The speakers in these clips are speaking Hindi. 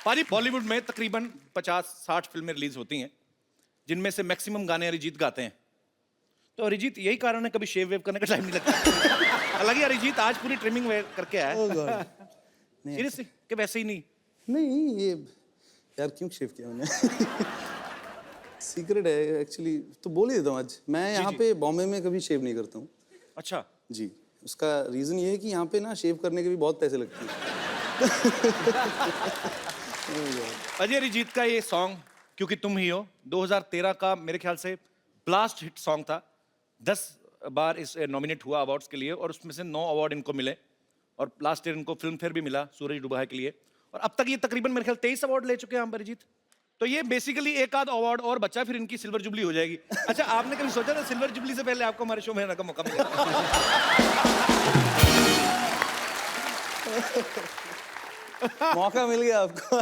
पाजी, बॉलीवुड में तकरीबन 50-60 फिल्में रिलीज होती हैं, जिनमें से मैक्सिमम गाने अरिजीत गाते हैं। तो अरिजीत यही कारण है कभी शेव वेव करने का टाइम नहीं लगता। हालांकि अरिजीत आज पूरी ट्रिमिंग वेयर करके आया है। सीरियसली कि वैसे ही नहीं? नहीं, ये यार क्यों शेव किया मैंने? सीक्रेट है एक्चुअली, तो बोल ही देता हूँ आज। मैं यहाँ पे बॉम्बे में कभी शेव नहीं करता हूँ। अच्छा जी, उसका रीजन ये है कि यहाँ पे ना शेव करने के भी बहुत पैसे लगते हैं। अजय अरिजीत का ये सॉन्ग क्योंकि तुम ही हो 2013 का मेरे ख्याल से ब्लास्ट हिट सॉन्ग था। 10 बार इस नॉमिनेट हुआ अवार्ड्स के लिए और उसमें से 9 अवार्ड इनको मिले और लास्ट ईयर इनको फिल्म फेयर भी मिला सूरज डूबा है के लिए। और अब तक ये तकरीबन मेरे ख्याल 23 अवार्ड ले चुके हैं हम अरिजीत। तो ये बेसिकली एक आध अवार्ड और बचा, फिर इनकी सिल्वर जुबली हो जाएगी। अच्छा, आपने कभी सोचा था सिल्वर जुबली से पहले आपको हमारे शो में आने का मौका मिलेगा? मौका मिल गया आपको।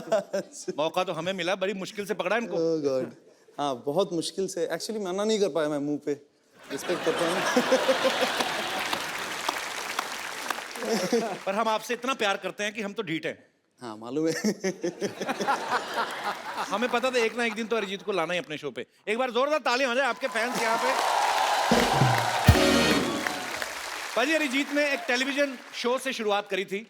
मौका तो हमें मिला, बड़ी मुश्किल से पकड़ा इनको। ओह गॉड, हाँ बहुत मुश्किल से। एक्चुअली मना नहीं कर पाया मैं मुंह पे। रिस्पेक्ट करता हूँ। पर हम आपसे इतना प्यार करते हैं कि हम तो ढीठ हैं। हाँ मालूम है। हमें पता था एक ना एक दिन तो अरिजीत को लाना ही अपने शो पे। एक बार जोरदार तालियां हो जाए आपके फैंस यहाँ पे। भाजी, अरिजीत ने एक टेलीविजन शो से शुरुआत करी थी।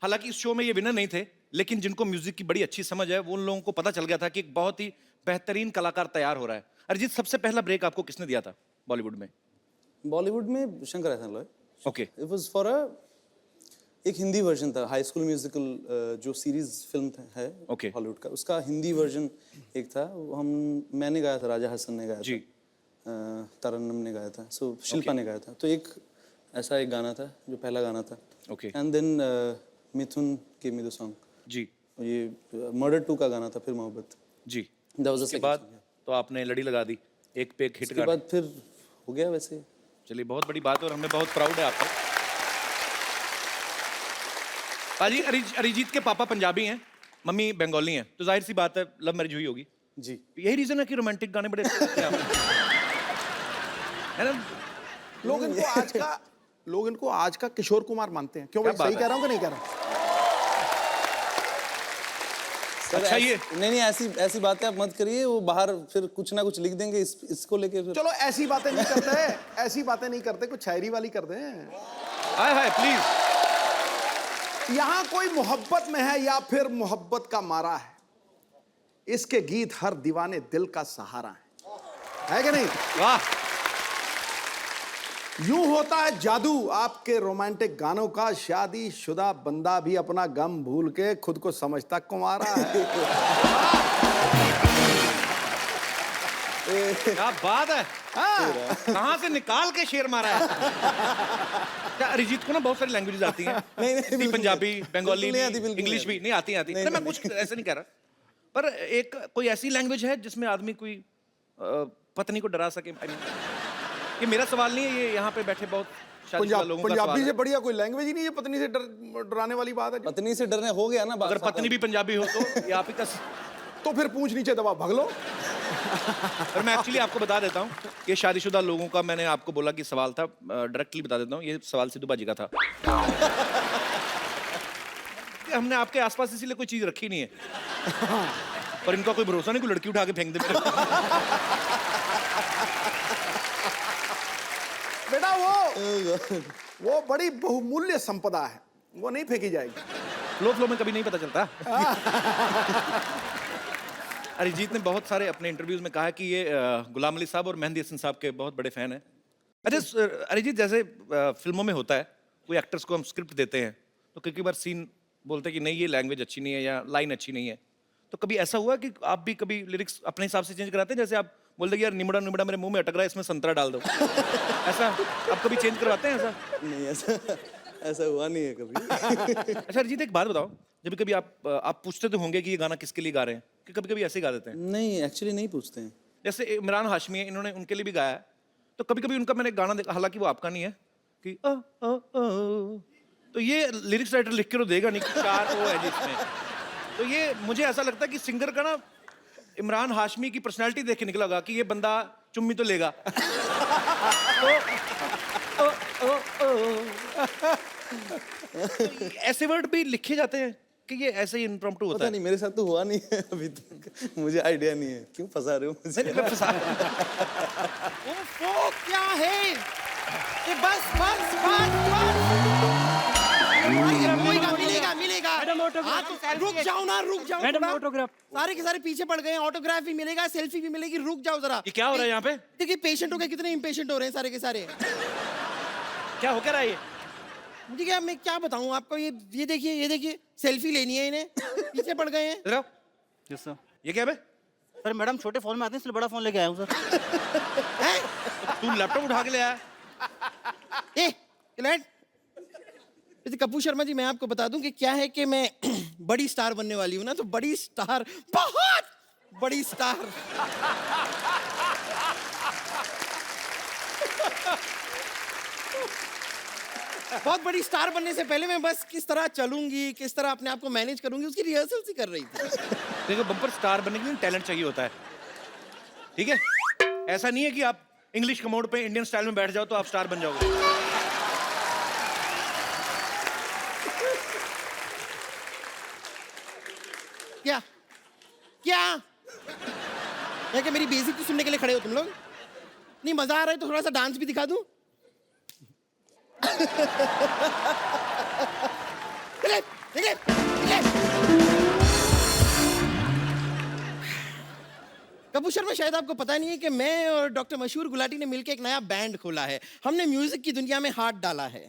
हालांकि इस शो में ये विनर नहीं थे, लेकिन जिनको म्यूजिक की बड़ी अच्छी समझ है वो उन लोगों को पता चल गया था कि एक बहुत ही बेहतरीन कलाकार तैयार हो रहा है। अरिजीत, सबसे पहला ब्रेक आपको किसने दिया था बॉलीवुड में? बॉलीवुड में शंकर एहसान Loy. Okay. It was for एक हिंदी वर्जन था, हाई स्कूल म्यूजिकल जो सीरीज फिल्म है हॉलीवुड का, उसका हिंदी वर्जन एक था। मैंने गाया था, राजा हसन ने गाया जी। था, तरन्नुम ने गाया था, सो शिल्पा ने गाया था। तो एक ऐसा एक गाना था जो पहला गाना था। ओके। एंड देन मिथुन के मी द सॉन्ग। जी। ये मर्डर 2 का गाना था, फिर मोहब्बत। जी। That was the उसके second बाद song, तो आपने लड़ी लगा दी, एक पे एक हिट उसके बाद फिर हो गया वैसे। चलिए, बहुत बड़ी बात है और हमें बहुत प्राउड है आप पर। पाजी, अरिजीत के पापा पंजाबी हैं, मम्मी बंगाली हैं, तो जाहिर सी बात है लव मैरिज हुई होगी। जी, यही रीजन है कि रोमांटिक गाने बड़े अच्छे लगते हैं आपको, है ना? लोग इनको आज का किशोर कुमार मानते हैं। क्यों भाई, सही कह रहा हूँ कि नहीं कह रहा हूँ? अच्छा ये नहीं ऐसी बातें आप मत करिए। वो बाहर फिर कुछ ना कुछ लिख देंगे इसको लेके फिर। चलो ऐसी बातें नहीं करते, ऐसी बातें नहीं करते, कुछ शायरी वाली कर दें। हाय हाय प्लीज। यहाँ कोई मोहब्बत में है या फिर मोहब्बत का मारा है, इसके गीत हर दीवाने दिल का सहारा है कि नहीं? वाह। यूं होता है जादू आपके रोमांटिक गानों का, शादी शुदा बंदा भी अपना गम भूल के खुद को समझता कुंवारा है। क्या बात है। कहाँ से निकाल के शेर मारा है। क्या अरिजीत को ना बहुत सारी लैंग्वेजेस आती हैं? नहीं, पंजाबी, बंगाली, बिल्कुल इंग्लिश भी नहीं आती। नहीं, मैं कुछ ऐसे नहीं कह रहा, पर एक कोई ऐसी लैंग्वेज है जिसमें आदमी कोई पत्नी को डरा सके। ये मेरा सवाल नहीं है, ये यहाँ पे बैठे बहुत शादीशुदा लोगों का सवाल पंजाबी है। से बढ़िया कोई लैंग्वेज ही नहीं है पत्नी से डराने वाली बात है। पत्नी से डरने हो गया ना बात। अगर पत्नी भी पंजाबी हो तो ये आप ही का। तो फिर पूंछ नीचे दबा भाग लो। पर मैं एक्चुअली आपको बता देता हूँ, ये शादीशुदा लोगों का मैंने आपको बोला कि सवाल था, डायरेक्टली बता देता हूँ, ये सवाल सिद्धू बाजी का था। हमने आपके आसपास इसीलिए कोई चीज रखी नहीं है। पर इनका कोई भरोसा नहीं, कोई लड़की उठा के फेंक दे। बेटा वो बड़ी बहुमूल्य संपदा है, वो नहीं फेंकी जाएगी। फ्लो में कभी नहीं पता चलता। अरिजीत ने बहुत सारे अपने इंटरव्यूज में कहा है कि ये गुलाम अली साहब और मेहंदी हसन साहब के बहुत बड़े फैन हैं। अच्छा अरिजीत, जैसे फिल्मों में होता है, कोई एक्टर्स को हम स्क्रिप्ट देते हैं तो कई बार सीन बोलते हैं कि नहीं ये लैंग्वेज अच्छी नहीं है या लाइन अच्छी नहीं है, तो कभी ऐसा हुआ कि आप भी कभी लिरिक्स अपने हिसाब से चेंज कराते हैं? जैसे आप बोल दे यार निमड़ा निमड़ा मेरे मुंह में अटक रहा है, इसमें संतरा डाल दो। ऐसा आप कभी चेंज करवाते हैं? ऐसा नहीं, ऐसा हुआ नहीं है कभी। अच्छा अरिजीत, एक बात बताओ, जब कभी आप पूछते तो होंगे कि ये गाना किसके लिए गा रहे हैं, कि कभी कभी ऐसे गा देते हैं? नहीं, एक्चुअली नहीं पूछते हैं। जैसे इमरान हाशमी है, इन्होंने उनके लिए भी गाया है, तो कभी कभी उनका मैंने गाना देखा, हालांकि वो आपका नहीं है, कि तो ये लिरिक्स राइटर लिख के तो देगा नहीं कि 4 ओ है जिसमें। तो ये मुझे ऐसा लगता है कि सिंगर का ना इमरान हाशमी की पर्सनालिटी देख के निकला होगा कि ये बंदा चुम्मी तो लेगा। तो ऐसे वर्ड भी लिखे जाते हैं कि ये ऐसे ही इम्प्रॉम्प्टू होता पता है? नहीं, मेरे साथ तो हुआ नहीं है अभी तक, मुझे आइडिया नहीं है। क्यों फंसा रहे हो मुझे? नहीं, मैं फंसा वो क्या है ये? बस बस बस बस मिलेगा मिलेगा मिलेगा। मैडम, autograph, हाँ, तो रुक जाओ ना, रुक जाओ मैडम, थोड़ा। autograph। सारे के सारे पीछे पड़ गए हैं, ऑटोग्राफ भी मिलेगा, सेल्फी भी मिलेगी, रुक जाओ जरा। ये क्या हो रहा है यहाँ पे? देखिए पेशेंटों के कितने इम्पेशेंट हो रहे हैं सारे के सारे। क्या हो क्या रहा है ये? मुझे क्या, मैं क्या बताऊं आपको, ये देखिए सेल्फी लेनी है इन्हें, पीछे पड़ गए हैं। इधर आओ। Yes sir. ये क्या है बे? सर मैडम छोटे फोन में आते हैं इसलिए बड़ा फोन लेके आया हूँ सर। हैं? तू लैपटॉप उठा के ले आया? ए क्लैट, वैसे कपूर शर्मा जी, मैं आपको बता दूं कि क्या है कि मैं बड़ी स्टार बनने वाली हूं ना, तो बड़ी स्टार, बहुत बड़ी स्टार। बहुत बड़ी स्टार बनने से पहले मैं बस किस तरह चलूंगी, किस तरह अपने आप को मैनेज करूंगी, उसकी रिहर्सल सी कर रही थी। देखो, बम्पर स्टार बनने के लिए टैलेंट चाहिए होता है, ठीक है? ऐसा नहीं है कि आप इंग्लिश कमोड पे इंडियन स्टाइल में बैठ जाओ तो आप स्टार बन जाओगे। क्या क्या है कि मेरी बेइज्जती सुनने के लिए खड़े हो तुम लोग? नहीं मजा आ रहा है तो थोड़ा सा डांस भी दिखा दूं? चले, चले, चले। कपूर शर्मा, शायद आपको पता नहीं है कि मैं और डॉक्टर मशहूर गुलाटी ने मिलकर एक नया बैंड खोला है। हमने म्यूजिक की दुनिया में हाथ डाला है।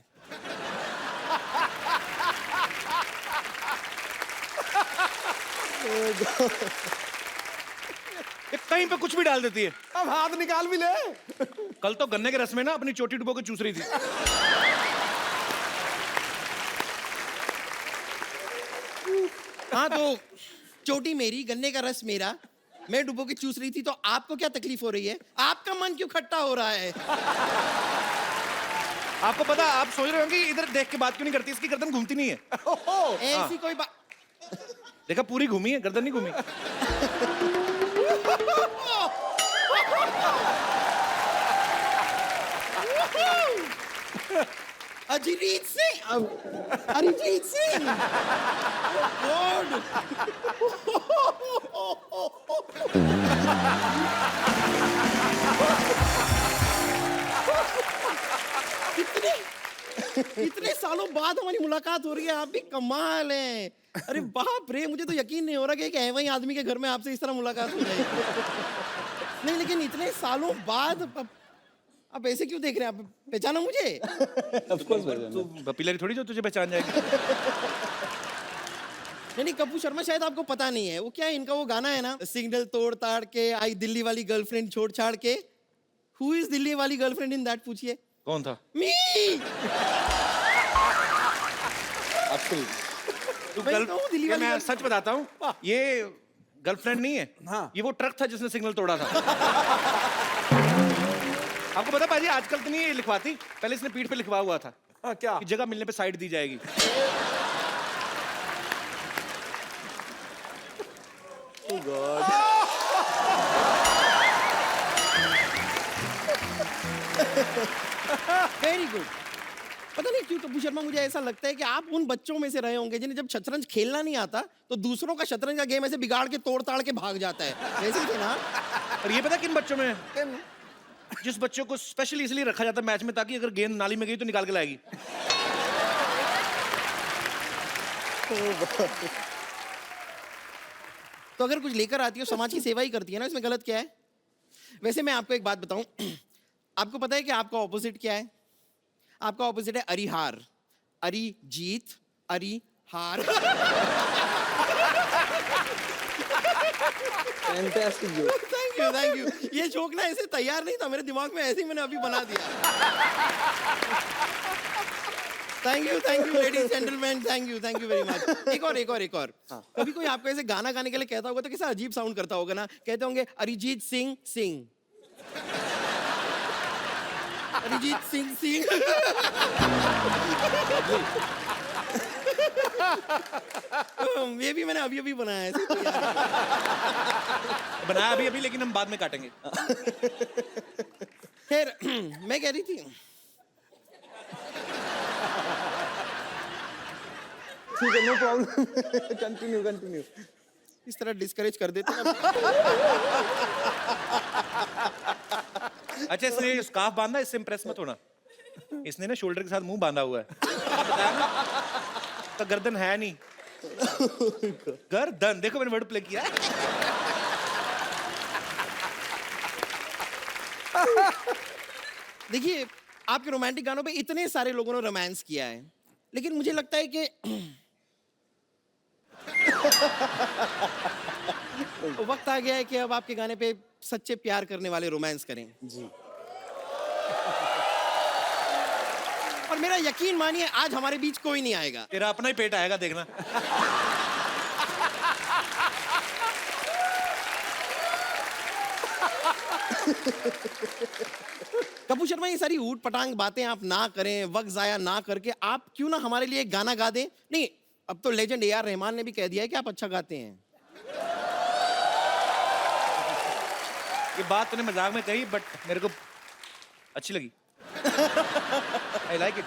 ये कहीं पे कुछ भी डाल देती है। अब हाथ निकाल भी ले। कल तो गन्ने के रस में ना अपनी चोटी डुबो के चूस रही थी। हाँ तो चोटी मेरी, गन्ने का रस मेरा, मैं डुबो के चूस रही थी, तो आपको क्या तकलीफ हो रही है? आपका मन क्यों खट्टा हो रहा है? आपको पता, आप सोच रहे हो कि इधर देख के बात क्यों नहीं करती, इसकी गर्दन घूमती नहीं है। ऐसी कोई बात। देखा, पूरी घूमी है, गर्दन नहीं घूमी। अरिजीत सिंह, अरिजीत सिंह, गॉड। इतने सालों बाद हमारी मुलाकात हो रही है, आप भी कमाल हैं। अरे बाप रे, मुझे तो यकीन नहीं हो रहा कि एक ऐसे ही आदमी के घर में आपसे इस तरह मुलाकात हो जाएगी। नहीं लेकिन इतने सालों बाद आप ऐसे क्यों देख रहे हैं? आप पहचाना मुझे? ऑफ कोर्स तू पपीलरी थोड़ी जो तुझे पहचान जाएगी। नहीं कपूर शर्मा, शायद आपको पता नहीं है वो क्या है, इनका वो गाना है ना, सिग्नल तोड़ ताड़ के आई दिल्ली वाली गर्लफ्रेंड छोड़ छाड़ के। हु इज दिल्ली वाली गर्लफ्रेंड इन दैट, पूछिए। कौन था? मी। तू मैं कहूँ दिल्ली वाली मैं गर्ल- सच बताता हूँ, ये गर्लफ्रेंड नहीं है। हाँ। ये वो ट्रक था जिसने सिग्नल तोड़ा था। आपको पता पाजी, आजकल तो नहीं ये लिखवाती, पहले इसने पीठ पे लिखवा हुआ था हाँ, क्या? कि जगह मिलने पे साइड दी जाएगी। ओह गॉड। Very good. पता नहीं क्यों कपूर शर्मा, मुझे ऐसा लगता है कि आप उन बच्चों में से रहे होंगे जिन्हें जब शतरंज खेलना नहीं आता तो दूसरों का शतरंज का गेम ऐसे बिगाड़ के तोड़ ताड़ के भाग जाता है, वैसे ही थे ना? और ये पता किन बच्चों में है? जिस बच्चों को स्पेशली इसलिए रखा जाता है मैच में ताकि अगर गेंद नाली में गई तो निकाल के लाएगी। तो अगर कुछ लेकर आती है समाज की सेवा ही करती है ना, इसमें गलत क्या है? वैसे मैं आपको एक बात बताऊं, आपको पता है कि आपका ऑपोजिट क्या है? आपका ऑपोजिट है Arihar, Arijit, Arihar. Fantastic joke. Thank you thank you. ये जोक ना ऐसे तैयार नहीं था मेरे दिमाग में, ऐसे ही मैंने अभी बना दिया। Thank you ladies gentleman, thank you very much. एक और कभी कोई आपको ऐसे गाना गाने के लिए कहता होगा तो कैसा अजीब साउंड करता होगा ना? कहते होंगे अरिजीत सिंह सिंह, अरिजीत सिंह सिंह। ये भी मैंने अभी बनाया है, ऐसे ही तैयार। बनाया अभी लेकिन हम बाद में काटेंगे। खैर मैं कह रही थी, ठीक है, नो प्रॉब्लम। Continue continue. इस तरह डिस्करेज कर देते हैं। अच्छा, इसने ये स्कार्फ बांधा, इससे इंप्रेस मत होना। इसने ना शोल्डर के साथ मुंह बांधा हुआ है। बताया ना? तो गर्दन है नहीं। गर्दन, देखो मैंने वर्ड प्ले किया। देखिए, आपके रोमांटिक गानों पे इतने सारे लोगों ने रोमांस किया है, लेकिन मुझे लगता है कि वक्त आ गया है कि अब आपके गाने पे सच्चे प्यार करने वाले रोमांस करें। जी। और मेरा यकीन मानिए, आज हमारे बीच कोई नहीं आएगा। तेरा अपना ही पेट आएगा, देखना। कपूर शर्मा, ये सारी ऊट पटांग बातें आप ना करें, वक्त जाया ना करके आप क्यों ना हमारे लिए एक गाना गा दें। नहीं, अब तो लेजेंड ए आर रहमान ने भी कह दिया है कि आप अच्छा गाते हैं। ये बात तूने मजाक में कही, बट मेरे को अच्छी लगी। I like it.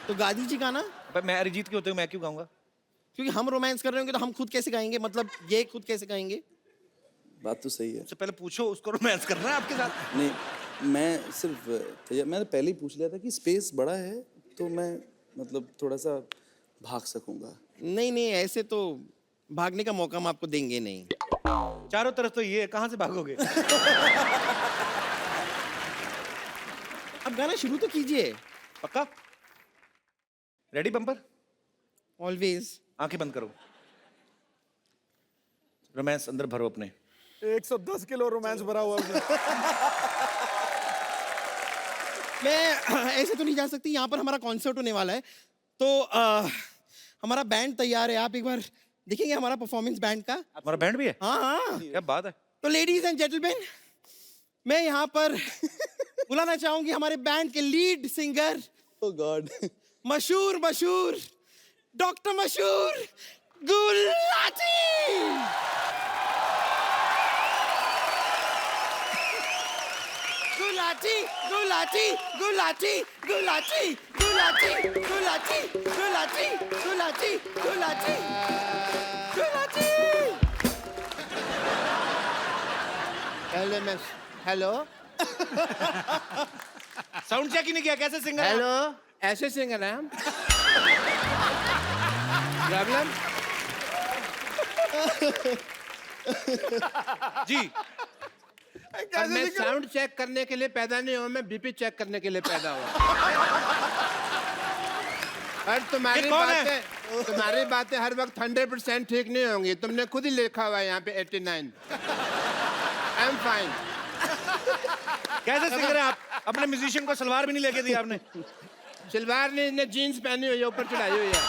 तो गा दीजिए गाना। पर मैं अरिजीत के होते हुए मैं क्यों गाऊंगा? क्योंकि हम रोमांस कर रहे होंगे तो हम खुद कैसे गाएंगे, मतलब ये खुद कैसे गाएंगे? बात तो सही है। सबसे पहले पूछो उसको रोमांस करना है आपके साथ। नहीं, मैं सिर्फ मैंने पहले ही पूछ लिया था कि स्पेस बड़ा है तो मैं मतलब थोड़ा सा भाग सकूंगा। नहीं नहीं, ऐसे तो भागने का मौका हम आपको देंगे नहीं। चारों तरफ तो ये है, कहां से भागोगे? अब गाना शुरू तो कीजिए। पक्का? Ready bumper? ऑलवेज। आंखें बंद करो। रोमांस अंदर भरो अपने। 110 किलो रोमांस भरा हुआ है। मैं ऐसे तो नहीं जा सकती, यहाँ पर हमारा कॉन्सर्ट होने वाला है, तो हमारा बैंड तैयार है। आप एक बार देखेंगे हमारा परफॉर्मेंस बैंड का? हमारा बैंड भी है? हाँ हाँ। क्या बात है। तो लेडीज एंड जेंटलमैन, मैं यहाँ पर बुलाना चाहूंगी हमारे बैंड के lead singer, oh god. Mashoor doctor Mashoor Gulati. Gulati Gulati Gulati Gulati Gulati Gulati Gulati Gulati Gulati Gulati. Hello sound check ही नहीं किया, कैसे सिंगर? हेलो, ऐसे सिंगर हैं हम। प्रॉब्लम? जी। और मैं साउंड चेक करने के लिए पैदा नहीं हुआ, मैं बीपी चेक करने के लिए पैदा हुआ। और ये कौन है? तुम्हारी बातें हर वक्त 100% ठीक नहीं होंगी। तुमने खुद ही लिखा हुआ है यहाँ पे 89। I am fine. कैसे सिंगर है आप? अपने म्यूजिशियन को सलवार भी नहीं लेके दी आपने। सलवार ने इसने जीन्स पहनी हुई है, ऊपर चढ़ाई हुई है।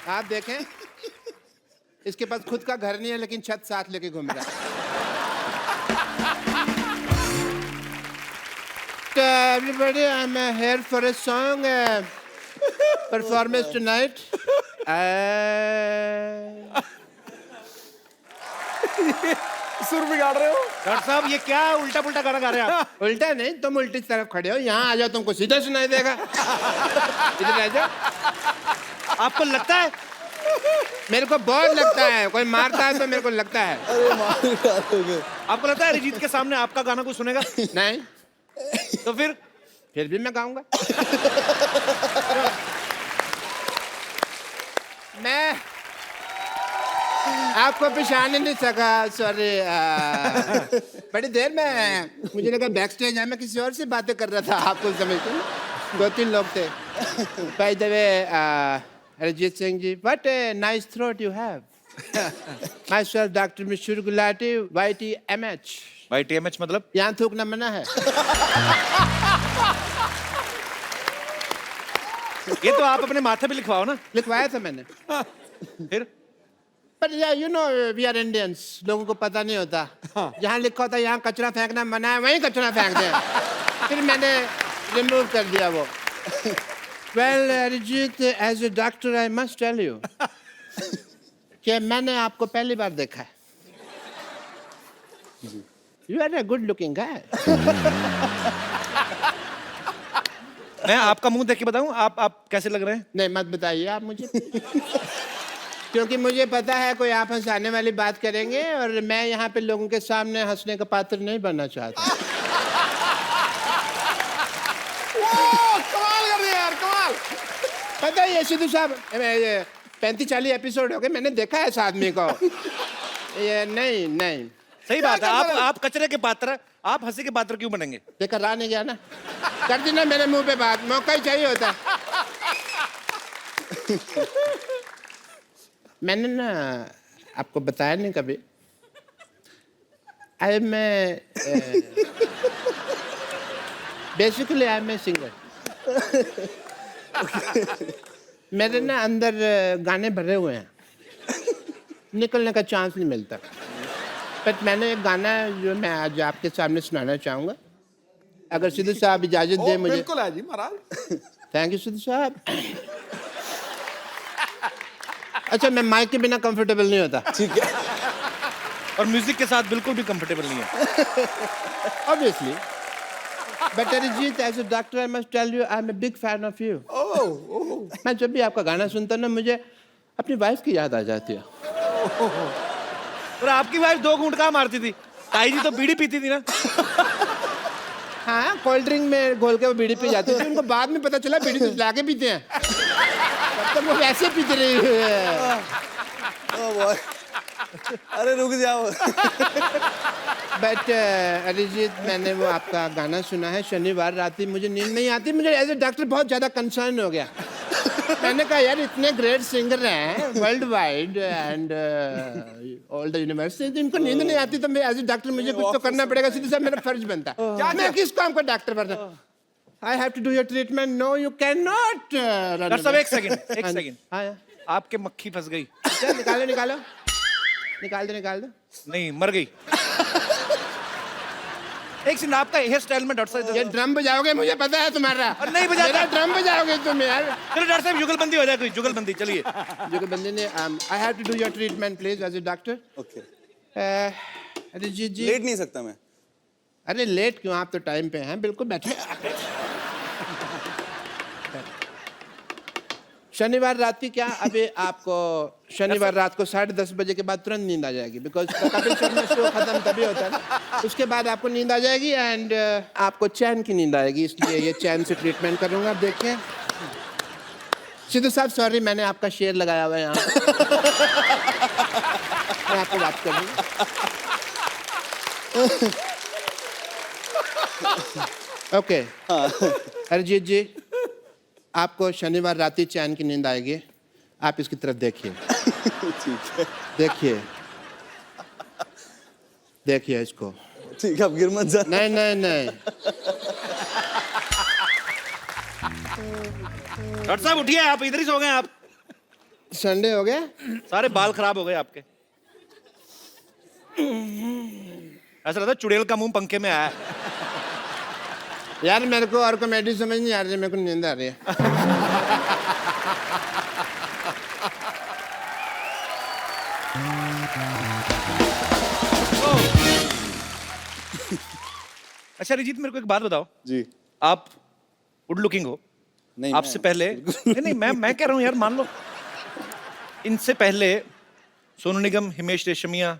आप देखें, इसके पास खुद का घर नहीं है लेकिन छत साथ लेके घूम रहा है। Everybody, I'm here for a song performance tonight. सुर बिगाड़ रहे हो। डॉक्टर साहब, ये क्या उल्टा पुल्टा गाना गा रहे हैं आप? उल्टा नहीं, तुम उल्टी तरफ खड़े हो। यहाँ आ जाओ, तुमको सीधा सुनाई देगा। इधर आ जाओ। आपको लगता है? मेरे को बहुत लगता है, कोई मारता है तो मेरे को लगता है। अरे मार डालोगे। आपको लगता है अरिजीत के सामने आपका गाना कोई सुनेगा? नहीं, तो फिर भी मैं गाऊंगा। मैं आपको पहचान ही नहीं सका, सॉरी। बड़ी देर में मुझे लगा बैक स्टेज है, मैं किसी और से बातें कर रहा था। आपको समझते हैं, 2-3 लोग थे। By the way, Arijit Singh ji, what a nice throat you have. Myself doctor Mashoor Gulati, YTMH। YTMH मतलब? यहाँ थूकना मना है। ये तो आप अपने माथे पे लिखवाओ ना। लिखवाया था मैंने। फिर But yeah, you know, we are Indians. लोगों को पता नहीं होता। जहाँ लिखा होता है यहाँ कचरा फेंकना मना है, वहीं कचरा फेंक दें। फिर मैंने रिमूव कर दिया वो। Well, Arijit, as a doctor, I must tell you कि मैंने आपको पहली बार देखा है। You are a good-looking guy. मैं आपका मुंह देख के बताऊं आप कैसे लग रहे हैं? नहीं मत बताइए आप मुझे क्योंकि मुझे पता है कोई आप हंसाने वाली बात करेंगे और मैं यहाँ पे लोगों के सामने हंसने का पात्र नहीं बनना चाहता। कमाल कर दिया यार, कमाल। पता है ये सिद्धू साहब 35-40 एपिसोड हो गए, मैंने देखा है इस आदमी को। ये नहीं सही बात है। आप कचरे के पात्र, आप हंसी के पात्र क्यों बनेंगे? देखा रहा नहीं गया ना, कर दी ना मेरे मुंह पे बात, मौका ही चाहिए होता। मैंने ना आपको बताया नहीं कभी, basically I am a singer. मेरे ना अंदर गाने भरे हुए हैं, निकलने का चांस नहीं मिलता। बट मैंने एक गाना जो मैं आज आपके सामने सुनाना चाहूँगा, अगर सिद्धू साहब इजाज़त दें मुझे। बिल्कुल है जी महाराज। थैंक यू सिद्धू साहब। अच्छा मैं माइक के बिना कंफर्टेबल नहीं होता। ठीक है। और म्यूजिक के साथ बिल्कुल भी कंफर्टेबल नहीं है। Obviously. But Arijit, as a doctor, I must tell you, I'm a big fan of you. मैं जब भी आपका गाना सुनता हूँ ना, मुझे अपनी वाइफ की याद आ जाती है। और आपकी वाइफ 2 घूंट कहाँ मारती थी? ताई जी तो बीड़ी पीती थी ना? हाँ, कोल्ड ड्रिंक में घोल के वो बीड़ी पी जाती थी, उनको बाद में पता चला बीड़ी तो ला के पीते हैं। तब तक वो वैसे पीते रही है। ओ बॉय, अरे रुक जाओ। बट अरिजीत, मैंने वो आपका गाना सुना है, शनिवार रात ही मुझे नींद नहीं आती। मुझे एज ए डॉक्टर बहुत ज़्यादा कंसर्न हो गया। मैंने कहा यार इतने ग्रेट सिंगर हैं world wide and all the university, इनको नींद नहीं आती, तो मैं एज ए डॉक्टर मुझे कुछ तो करना पड़ेगा। सीधे साहब मेरा फर्ज बनता है, मैं किस काम का डॉक्टर बनता? I have to do your treatment. No you can not. Doctor साहब एक सेकंड। हाँ, आपके मक्खी फंस गई। निकालो निकाल दो। नहीं, मर गई। एक सेकंड, आपका हेयर स्टाइल में डॉक्टर साहब ये ड्रम बजाओगे, मुझे पता है तुम्हारा। और नहीं बजाता। मेरा ड्रम बजाओगे तुम यार। चलो डॉक्टर साहब जुगलबंदी हो जाए, कोई जुगलबंदी। चलिए जुगलबंदी ने आई हैव टू डू योर ट्रीटमेंट please as a doctor. Okay. Arijit ji, लेट नहीं सकता मैं। अरे लेट क्यों, आप तो टाइम पे हैं। बिल्कुल बैठे। शनिवार रात की क्या, अभी आपको शनिवार रात को 10:30 बजे के बाद तुरंत नींद आ जाएगी, बिकॉज कपिल शर्मा शो खत्म तभी होता है ना। उसके बाद आपको नींद आ जाएगी एंड आपको चैन की नींद आएगी, इसलिए ये चैन से ट्रीटमेंट करूंगा। आप देखिए सिद्धू साहब, सॉरी मैंने आपका शेर लगाया हुआ है यहाँ। मैं आपको बात करूँगा। ओके अरिजीत जी, आपको शनिवार रात ही चैन की नींद आएगी। आप इसकी तरफ देखिए। ठीक है। देखिए इसको। ठीक है, अब गिर मत जा। नहीं। डॉक्टर साहब उठिए, आप इधर ही सो गए। आप संडे हो गया। सारे बाल खराब हो गए आपके। ऐसा लगता है चुड़ैल का मुंह पंखे में आया है। यार मेरे को और कॉमेडी समझ नहीं आ रही है, मेरे को नींद आ रही है। अच्छा अरिजीत, मेरे को एक बात बताओ। जी। आप गुड लुकिंग हो। नहीं, आपसे मैं- पहले नहीं, मैं कह रहा हूँ यार, मान लो इनसे पहले सोनू निगम, हिमेश रेशमिया,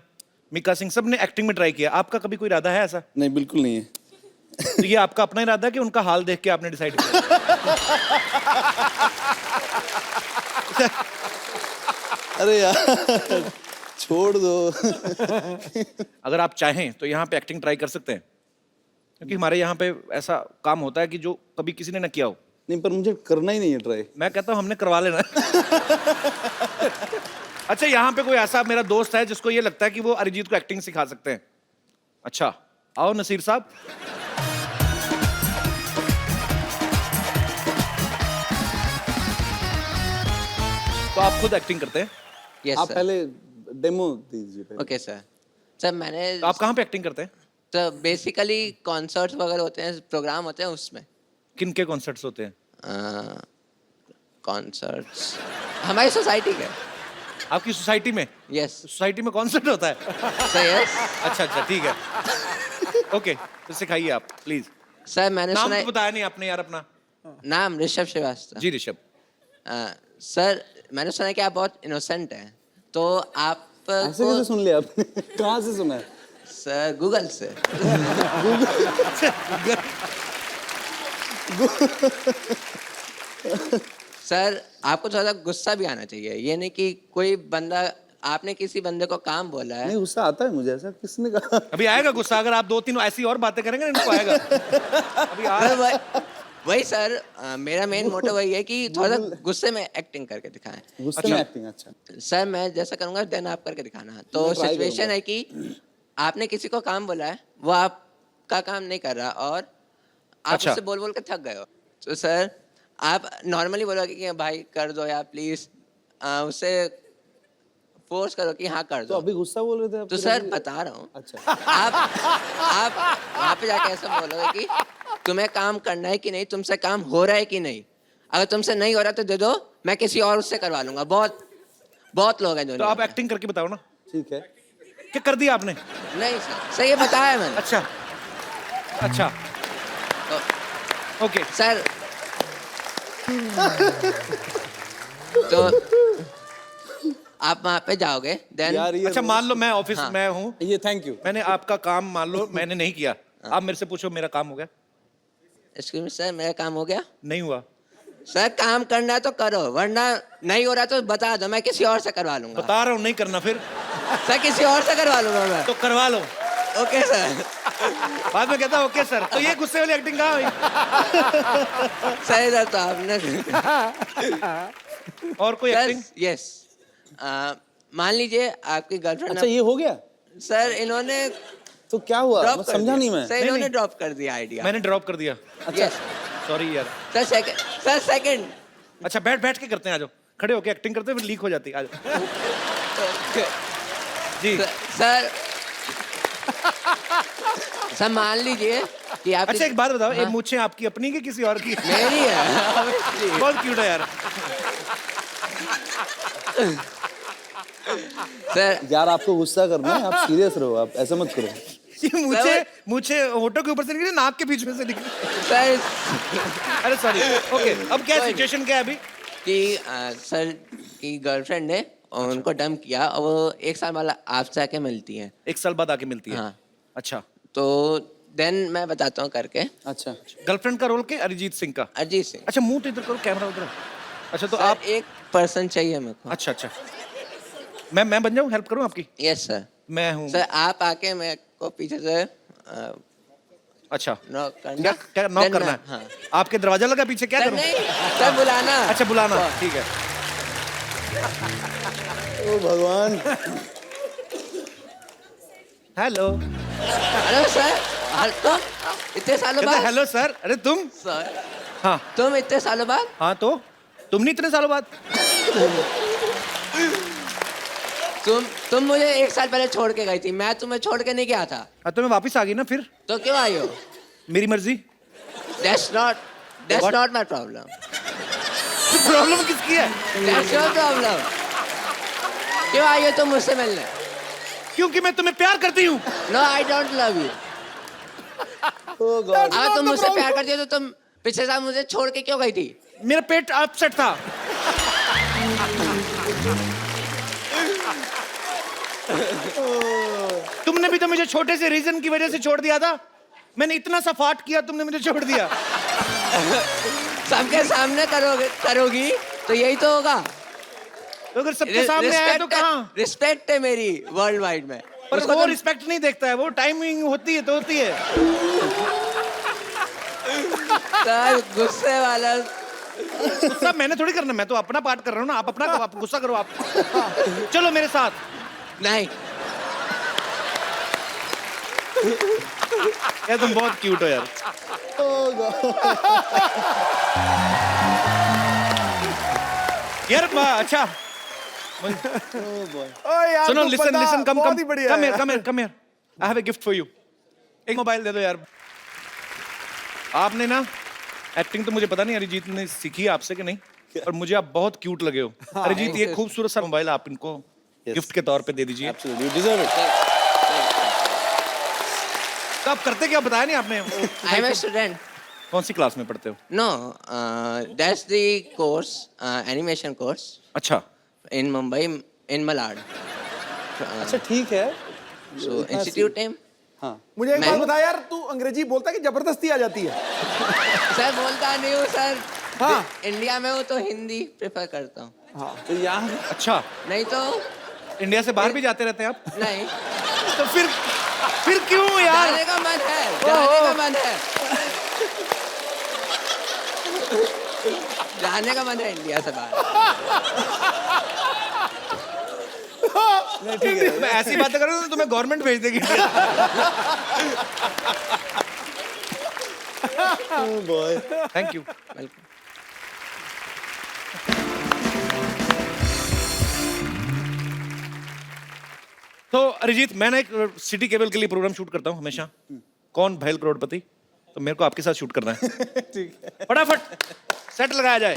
मिका सिंह, सब ने एक्टिंग में ट्राई किया। आपका कभी कोई इरादा है ऐसा? नहीं, बिल्कुल नहीं है। तो ये आपका अपना इरादा है कि उनका हाल देख के आपने डिसाइड किया? अरे यार छोड़ दो। अगर आप चाहें तो यहाँ पे एक्टिंग ट्राई कर सकते हैं, क्योंकि हमारे यहाँ पे ऐसा काम होता है कि जो कभी किसी ने ना किया हो। नहीं, पर मुझे करना ही नहीं है ट्राई। मैं कहता हूँ हमने करवा लेना। अच्छा, यहाँ पे कोई ऐसा मेरा दोस्त है जिसको ये लगता है कि वो अरिजीत को एक्टिंग सिखा सकते हैं? अच्छा, आओ नसीर साहब। तो आप खुद एक्टिंग करते हैं? यस आप सर। पहले डेमो दीजिए पहले। Okay sir. सर मैंने तो आप कहाँ पे एक्टिंग करते हैं? तो बेसिकली कॉन्सर्ट्स वगैरह होते हैं, प्रोग्राम होते हैं उसमें। किन के कॉन्सर्ट्स होते हैं? कॉन्सर्ट्स हमारी सोसाइटी के। आपकी सोसाइटी में? यस सोसाइटी में कॉन्सर्ट होता है? सर। यस अच्छा, ठीक है। ओके, तो सिखाइए आप प्लीज। सर मैंने नाम सुना तो बताया नहीं आपने यार अपना। नाम ऋषभ श्रीवास्तव। जी ऋषभ। सर मैंने सुना है कि आप बहुत इनोसेंट हैं, तो आप ऐसे कैसे सुन लिया आपने? कहाँ से सुना है? सर गूगल से। सर आपको थोड़ा सा गुस्सा भी आना चाहिए, ये नहीं कि कोई बंदा, आपने किसी बंदे को काम बोला है। नहीं, गुस्सा आता है मुझे, ऐसा किसने कहा? अभी आएगा गुस्सा, अगर आप 2-3 ऐसी और बातें करेंगे ना इनको आएगा। अभी आ मैं वही सर, मेरा मेन मोटिव वही है कि थोड़ा सा गुस्से में एक्टिंग करके दिखाएं। गुस्से में एक्टिंग, अच्छा। सर मैं जैसा करूंगा देन आप करके दिखाना। तो मैं try सिचुएशन करूंगा। है कि आपने किसी को काम बोला है, वो आपका काम नहीं कर रहा और आप अच्छा। उससे बोल बोल के थक गए हो, तो सर आप नॉर्मली बोलोगे कि भाई कर दो या प्लीज, उससे फोर्स करो कि हाँ कर तो दो। अभी गुस्सा बोल रहे थे आप? तो फिर सर अभी- बता रहा हूँ, अच्छा। आप वहाँ पे जाके ऐसा बोलोगे कि तुम्हें काम करना है कि नहीं, तुमसे काम हो रहा है कि नहीं, अगर तुमसे नहीं हो रहा तो दे दो, मैं किसी और उससे करवा लूंगा। बहुत बहुत लोग हैं जो तो नहीं आप करते। एक्टिंग करके बताओ ना, ठीक है। क्या कर दिया आपने? नहीं सर, सर ये बताया मैंने। अच्छा अच्छा, तो ओके। सर तो आप वहाँ पे जाओगे देन। यार ये अच्छा मान लो मैं ऑफिस हाँ। में हूँ, ये थैंक यू। मैंने आपका काम मान लो मैंने नहीं किया, आप मेरे से पूछो मेरा काम हो गया? एक्सक्यूज मी सर, मेरा काम हो गया? नहीं हुआ। सर काम करना है तो करो, वरना नहीं हो रहा तो बता दो, मैं किसी और से करवा लूंगा। बता रहा हूँ नहीं करना, फिर सर किसी और से करवा लूंगा मैं। तो करवा लो। Okay sir. बाद में कहता ओके सर। तो ये गुस्से वाली एक्टिंग कहाँ हुई? सही सर, तो आपने और कोई एक्टिंग? यस, मान लीजिए आपकी गर्लफ्रेंड। अच्छा, ये हो गया? सर इन्होंने तो क्या हुआ? ड्रॉप मैं कर समझा दिया। नहीं मैं। सर इन्होंने ड्रॉप कर दिया आइडिया। मैंने ड्रॉप कर दिया। अच्छा। यस सॉरी यार। Sir, second sir, second. अच्छा बैठ बैठ के करते हैं, आ जाओ। खड़े होके एक्टिंग करते हैं फिर लीक हो जाती है, आ जाओ। जी सर सर मान लीजिए कि आप अच्छा एक बात बताओ, ये मूछें आपकी अपनी कि किसी और की? मेरी है। बहुत क्यूट है यार। सर यार आपको गुस्सा करना है, आप सीरियस रहो, आप ऐसा मत करो। ये मूछे होठों के ऊपर से निकली, नाक के बीच में से निकली। सर अरे सॉरी। ओके, अब क्या कोई सिचुएशन क्या है अभी? कि सर की गर्लफ्रेंड ने उनको डम किया और वो 1 साल बाद आपसे आके मिलती है। 1 साल बाद आके मिलती है। हाँ। अच्छा, तो देन मैं बताता हूँ करके। अच्छा। गर्लफ्रेंड का रोल के अरिजीत सिंह का? अरिजीत सिंह। अच्छा मुंह तो इधर करो, कैमरा उधर। अच्छा तो सर, आप, एक पर्सन चाहिए मेरे को। अच्छा अच्छा, मैं बन जाऊँ, हेल्प करूँ आपकी? Yes sir. मैं हूँ। सर आप आके मेरे को पीछे से अच्छा नॉक करना। क्या क्या नॉक Then करना मैं- है? हाँ। आपके दरवाजा लगा पीछे, क्या सर करूँ? नहीं, सर बुलाना। अच्छा बुलाना, ठीक है। ओ भगवान। हेलो। Hello sir. तो इतने सालों बाद। Hello sir. अरे तुम? सर हाँ तुम इतने सालों बाद। हाँ, तो तुम नहीं इतने सालों बाद? तुम मुझे 1 साल पहले छोड़ के गई थी, मैं तुम्हें छोड़ के नहीं गया था। हाँ तो मैं वापस आ गई ना फिर, तो क्यों आई हो? मेरी मर्जी। That's What? not my problem. Problem किसकी है? That's your problem. क्यों आई हो तुम मुझसे मिलने? क्योंकि मैं तुम्हें प्यार करती हूँ। No, I don't love you. Oh God. अगर तुम मुझसे प्यार करती हो तो तुम पिछले साल मुझे छोड़ के क्यों गई थी? मेरा पेट अपसेट था। तुमने भी तो मुझे छोटे से रीजन की वजह से छोड़ दिया था। मैंने इतना सा फाट किया, तुमने मुझे छोड़ दिया। सबके सामने करोगी तो यही तो होगा। तो अगर सबके सामने आया तो कहाँ? रिस्पेक्ट है मेरी वर्ल्ड वाइड में। पर उसको वो तुम- रिस्पेक्ट नहीं देखता है, वो टाइमिंग होती है तो होती है। सर गुस्से वाला। गुस्सा मैंने थोड़ी करना, मैं तो अपना पार्ट कर रहा हूँ ना। आप अपना आप गुस्सा करो आप। चलो मेरे साथ। नहीं यार तुम बहुत क्यूट हो यार। यार अच्छा ओ यार सुनो, तू लिसन बंदा लिसन, कम बहुत कम ही बढ़िया कम है। Here, come here, come here. I have a gift for you. एक मोबाइल दे दो यार। आपने ना एक्टिंग तो मुझे पता नहीं अरिजीत ने सीखी है आपसे कि नहीं, पर मुझे आप बहुत क्यूट लगे हो। अरिजीत ये खूबसूरत सा मोबाइल आप इनको गिफ्ट के तौर पे दे दीजिए। Absolutely, you deserve it. तो आप करते क्या बताया नहीं आपने? I am a student. कौन सी क्लास में पढ़ते हो? No, that's the course, animation course अच्छा, in Mumbai, in Malad. अच्छा ठीक है. So institute time. हाँ. मुझे एक मैं- बात बता यार, तू अंग्रेजी बोलता है कि जबरदस्ती आ जाती है? सर बोलता नहीं हूँ सर. हाँ. इंडिया में हूँ तो हिंदी प्रेफर करता हूँ. हाँ. तो यहाँ अच्छा. नहीं तो इंडिया से बाहर भी जाते रहते हैं आप? नहीं. तो फिर क्यों यार? जाने का मन है, जाने का मन है. जाने का मन है इंडिया से बाहर. नहीं ठीक है. मैं ऐसी बातें करूँ तो तुम्हें गवर्नमेंट भेज देगी. Oh boy. Thank you. तो अरिजीत, मैं ना एक सिटी केबल के लिए प्रोग्राम शूट करता हूँ हमेशा. कौन भैल करोड़पति? तो मेरे को आपके साथ शूट करना है. ठीक है. फटाफट सेट लगाया जाए.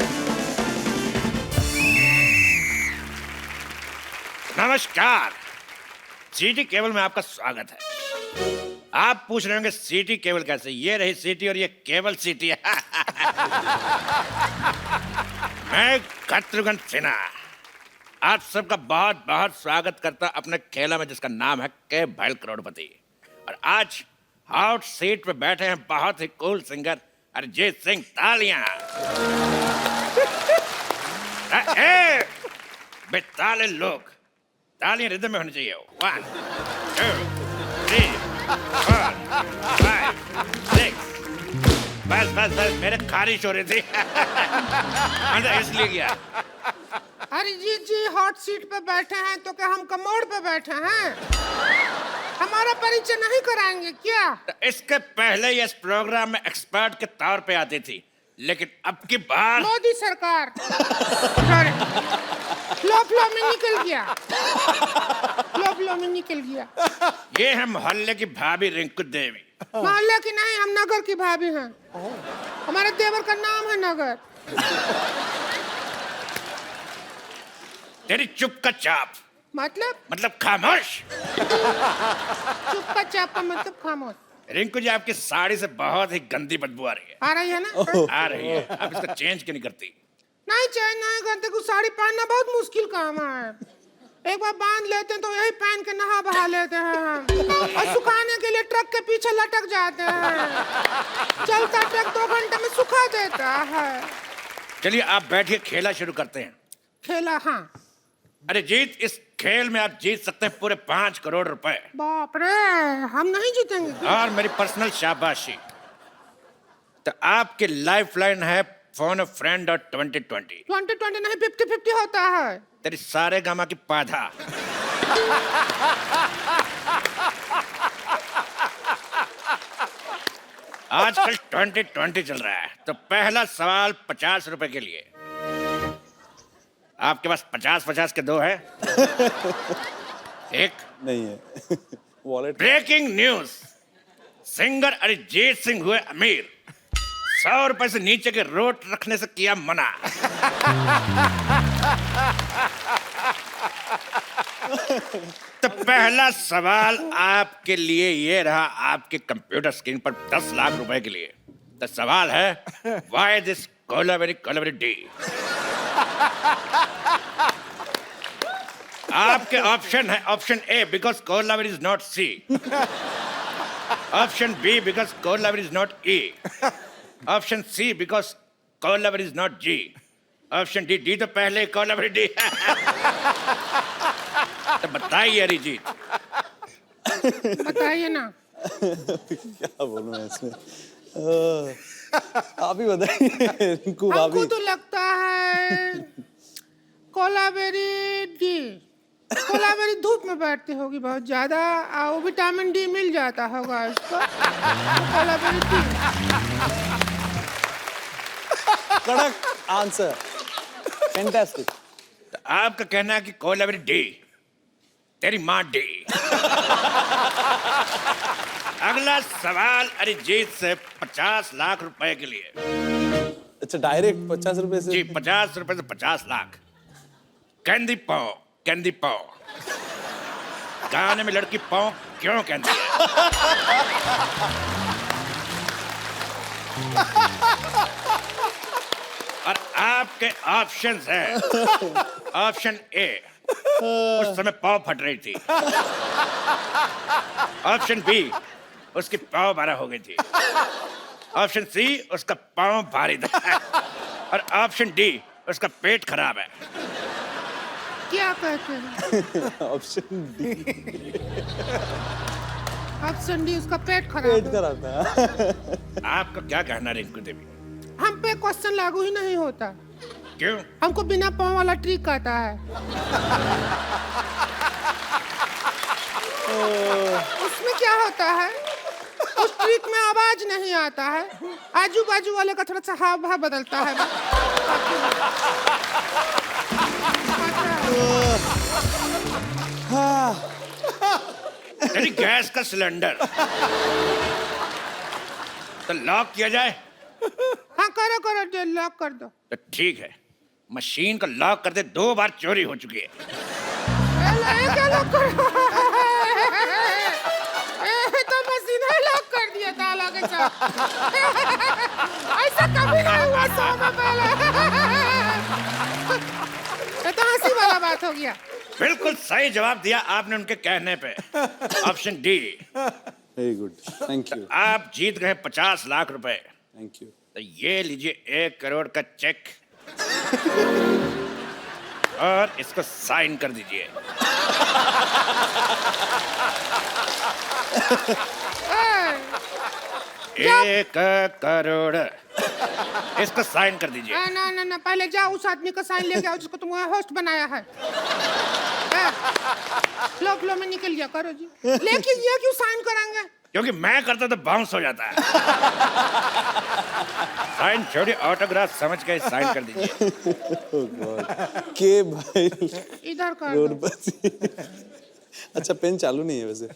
नमस्कार, सिटी केबल में आपका स्वागत है. आप पूछ रहे होंगे सिटी केबल कैसे? ये रही सिटी और ये केबल सिटी है. मैं शत्रुघ्न सिन्हा आप सबका बहुत बहुत स्वागत करता अपने खेला में जिसका नाम है के भैल करोड़पति. और आज हॉट सीट पे बैठे हैं बहुत ही कूल सिंगर अरिजीत सिंह. तालियां. बेताले लोग, तालियां रिदम में होनी चाहिए. 1 2 3 4 5 6. बस बस बस, मेरे खारिश हो रही थी. मैं इसलिए गया. अरिजीत जी हॉट सीट पे बैठे हैं तो क्या हम कमोड पे बैठे हैं? हमारा परिचय नहीं कराएंगे क्या? इसके पहले ये इस प्रोग्राम में एक्सपर्ट के तौर पे आती थी, लेकिन अब की बार मोदी सरकार फ्लो में निकल गया. फ्लो में निकल गया. ये है मोहल्ले की भाभी रिंकू देवी. मोहल्ले की नहीं, हम नगर की भाभी हैं. हमारे देवर का नाम है नगर. तेरी चुप का चाप मतलब खामोश. चुप का चाप का मतलब खामोश. रिंकू जी, आपकी साड़ी से बहुत ही गंदी बदबू आ रही है. आ रही है ना? आ रही है. आप इसका चेंज क्यों नहीं करती? नहीं चेंज नहीं करते. कुछ साड़ी पहनना बहुत मुश्किल काम है. एक बार बांध लेते हैं तो यही पहन के नहा बहा लेते हैं हम. और सुखाने के लिए ट्रक के पीछे लटक जाते हैं. चलता ट्रक 2 घंटे में सुखा देता है. चलिए आप बैठिए, खेला शुरू करते हैं. खेला? हाँ. अरे जीत, इस खेल में आप जीत सकते हैं पूरे 5 करोड़ रुपए. बाप रे, हम नहीं जीतेंगे. और मेरी पर्सनल शाबाशी. तो आपकी लाइफ लाइन है फोन फ्रेंड और 2020. 2020 नहीं, 50-50 होता है. तेरी सारे गामा की पाधा. आजकल 2020 चल रहा है, तो पहला सवाल 50 रुपए के लिए. आपके पास 50-50 के 2 है? एक. नहीं है. Wallet. Breaking news, singer Arijit Singh हुए अमीर. 100 रुपए से नीचे के रोट रखने से किया मना. तो पहला सवाल आपके लिए ये रहा, आपके कंप्यूटर स्क्रीन पर 10 लाख रुपए के लिए. तो सवाल है, व्हाई दिस कोलावेरी डी? आपके ऑप्शन है, option A because Kolaveri is not C, option B because Kolaveri is not E, option C because Kolaveri is not G, option D. D तो पहले कोलावेरी डी. तो बताइए अरिजीत. बताइए ना. क्या बोलूं मैं इसमें? आप ही बताइए. रिंकू हमको भाभी. तो लगता है कोलावेरी डी. कोलावेरी धूप में बैठती होगी बहुत ज्यादा, और विटामिन डी मिल जाता होगा इसको. तो कोलावेरी डी. कड़क आंसर. फैंटास्टिक. तो आपका कहना है कि कोलावेरी डी. तेरी माँ डी. अगला सवाल अरिजीत से 50 लाख रुपए के लिए. अच्छा, डायरेक्ट 50 रुपए से? जी, 50 रुपए से 50 लाख. कैंडी पाओ, कैंडी पाओ. गाने में लड़की पाओ क्यों कहती है? और आपके ऑप्शंस हैं। ऑप्शन ए, उस समय पाव फट रही थी। ऑप्शन बी, उसकी पाव 12 हो गई थी। ऑप्शन सी, उसका पाव भारी था। और ऑप्शन डी, उसका पेट खराब है। क्या कहते हैं? ऑप्शन डी, ऑप्शन डी, उसका पेट पेट खराब है। खराब था। आपका क्या कहना है रिंकू देवी? हम पे क्वेश्चन लागू ही नहीं होता। क्यों? हमको बिना पाँव वाला ट्रिक आता है। उसमें क्या होता है, उस ट्रिक में आवाज नहीं आता है, आजू बाजू वाले का थोड़ा सा हाव भाव बदलता है। यानी गैस का सिलेंडर तो लॉक किया जाए? हाँ करो करो, लॉक कर दो। तो ठीक है, मशीन को लॉक करते 2 बार चोरी हो चुकी है। क्या लॉक करो? तो मशीन ही लॉक कर दिया ताला के साथ। ऐसा कभी नहीं हुआ 100 में पहले। ये तो हंसी वाला बात हो गया। बिल्कुल सही जवाब दिया आपने उनके कहने पे। Option D. Very good, thank you, आप जीत गए 50 लाख रुपए। Thank you. तो ये लीजिए 1 करोड़ का चेक और इसको साइन कर दीजिए। ए, 1 करोड़, इसको साइन कर दीजिए। ना ना ना, पहले जाओ उस आदमी का साइन लेके आओ जिसको तुमने होस्ट बनाया है। फ्लो फ्लो में निकल गया, करो जी। लेकिन ये क्यों साइन कराएंगे? क्योंकि मैं करता तो बाउंस हो जाता है। साइन छोड़िए, ऑटोग्राफ समझ के साइन कर दीजिए। के भाई इधर कर दो। करोड़पति। अच्छा, पेन चालू नहीं है वैसे।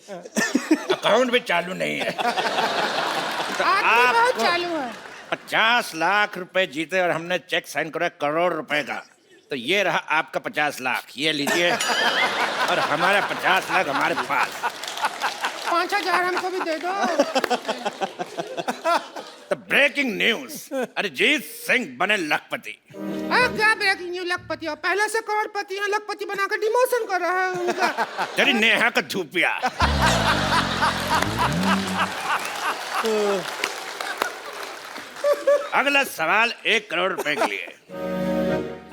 अकाउंट भी चालू नहीं है। तो आदमी बहुत आपको चालू है। 50 लाख रुपए जीते और हमने चेक साइन करा 1 करोड़ रुपए का। तो ये रहा आपका 50 लाख, ये लीजिए। और हमारा 50 लाख हमारे पास। 5000 हमको भी दे दो। तो ब्रेकिंग न्यूज, अरिजीत सिंह बने लखपति। क्या ब्रेकिंग न्यूज? लखपति और पहले से करोड़पति हैं, लखपति बनाकर डिमोशन कर रहा है उनका। तेरी नेहा का धूपिया। अगला सवाल 1 करोड़ रुपए के लिए।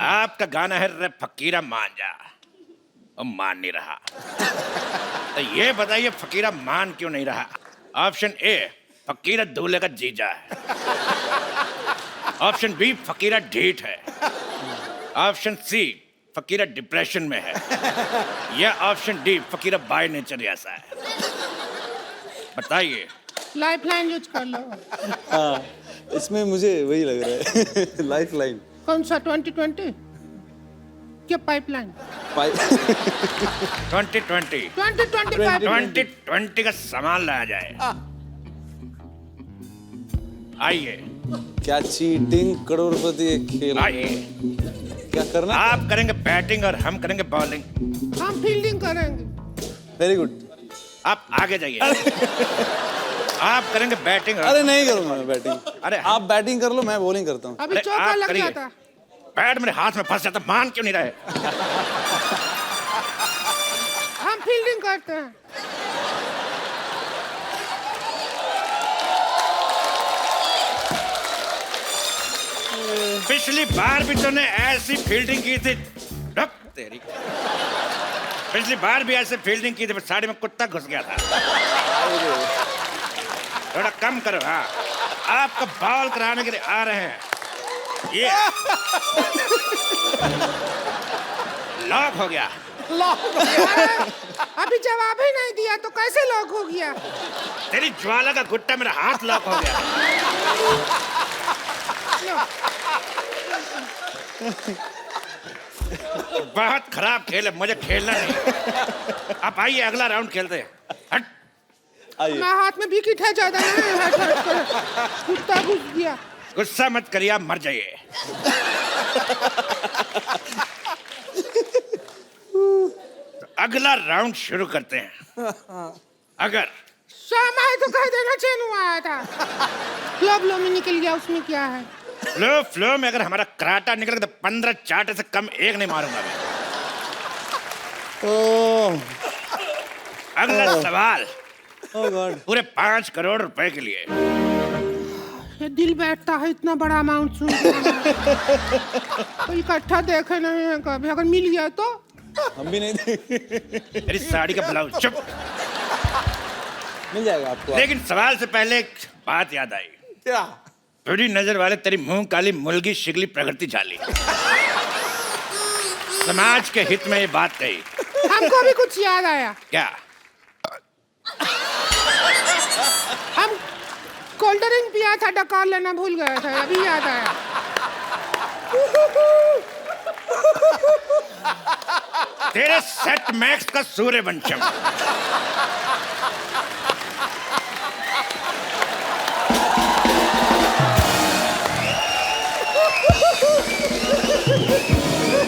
आपका गाना है रे फकीरा मान जा, और मान नहीं रहा। तो ये बताइए फकीरा मान क्यों नहीं रहा? ऑप्शन ए, फकीरा दूल्हे का जीजा है। ऑप्शन बी, फकीरा ढीठ है। ऑप्शन सी, फकीरा डिप्रेशन में है। या option D, Fakira by nature ऐसा है। बताइए। लाइफ लाइन यूज कर लो। हाँ, इसमें मुझे वही लग रहा है। Life line. कौन सा 2020? क्या पाइपलाइन? 2020 2020 2020 का सामान लाया जाए। आइए क्या चीटिंग करोड़पति एक खेल है? आइए, क्या करना? आप करेंगे बैटिंग और हम करेंगे बॉलिंग। हम फील्डिंग करेंगे। Very good. आप आगे जाइए। आप करेंगे बैटिंग। अरे नहीं करूंगा मैं बैटिंग। अरे आप बैटिंग कर लो, मैं बॉलिंग करता हूँ। अभी अरे चौका आप लग करिए। जाता। बैट मेरे हाथ में फंस जाता, मान क्यों नहीं रहे? हम फील्डिंग करते हैं। पिछली बार भी तूने ऐसी फील्डिंग की थी। रुक तेरी। पिछली बार भी ऐसे फील्डिंग की थी, पर साड़ी में कुत्ता घुस गया था। थोड़ा कम करो। हाँ, आपको बॉल कराने के लिए आ रहे हैं। ये लॉक हो गया। अभी जवाब ही नहीं दिया तो कैसे लॉक हो गया? तेरी ज्वाला का गुट्टा मेरा हाथ लॉक हो गया। बहुत खराब खेल है, मुझे खेलना नहीं। आप आइए, अगला राउंड खेलते हैं। हट। आइए। मैं हाथ में विकेट है, ज्यादा नहीं है। हट हट कर। कुत्ता घुस गया। गुस्सा मत करिए, आप मर जाइए। तो अगला राउंड शुरू करते हैं। अगर शाम आए तो कह देना चैनू आया था। फ्लो में निकल गया, उसमें क्या है? फ्लो में अगर हमारा कराटा निकल गया तो 15 चाटे से कम एक नहीं मारूंगा मैं। अगला सवाल ओह गॉड। पूरे 5 करोड़ रुपए के लिए। ये दिल बैठता है इतना बड़ा अमाउंट सुन तो इकट्ठा देखे नहीं है कभी, अगर मिल गया तो। हम भी नहीं देंगे। मेरी साड़ी का ब्लाउज चुप। मिल जाएगा आपको। लेकिन सवाल से पहले एक बात याद आई। क्या? बड़ी नजर वाले तेरी मुंह काली मुलगी शिगली प्रकृति झाली। समाज के हित में ये बात कही। हमको भी कुछ याद आया। क्या? हम कोल्ड ड्रिंक पिया था, डकार लेना भूल गए थे, अभी याद आया। तेरे सेट मैक्स का सूर्यवंशम।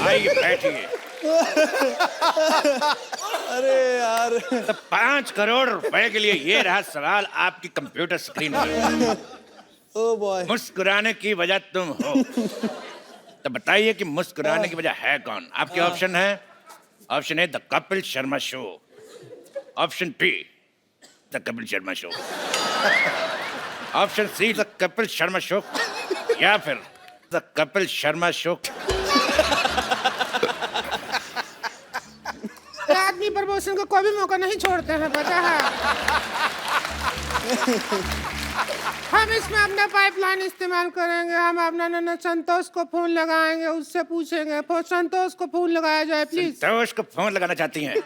आइए बैठिए। अरे यार। तो 5 करोड़ रुपए के लिए ये रहा सवाल आपकी कंप्यूटर स्क्रीन पर। Oh boy. मुस्कुराने की वजह तुम हो, तो बताइए कि मुस्कुराने की वजह है कौन? आपके ऑप्शन है। Option A the Kapil Sharma show, option be the Kapil Sharma show, option see the Kapil Sharma show, या फिर द कपिल शर्मा शो। आदमी प्रमोशन को कोई भी मौका नहीं छोड़ते हैं, पता है। हम इसमें अपना पाइपलाइन इस्तेमाल करेंगे। हम अपना नन्ना संतोष को फोन लगाएंगे, उससे पूछेंगे। संतोष को फोन लगाया जाए प्लीज। संतोष को फोन लगाना चाहती हैं?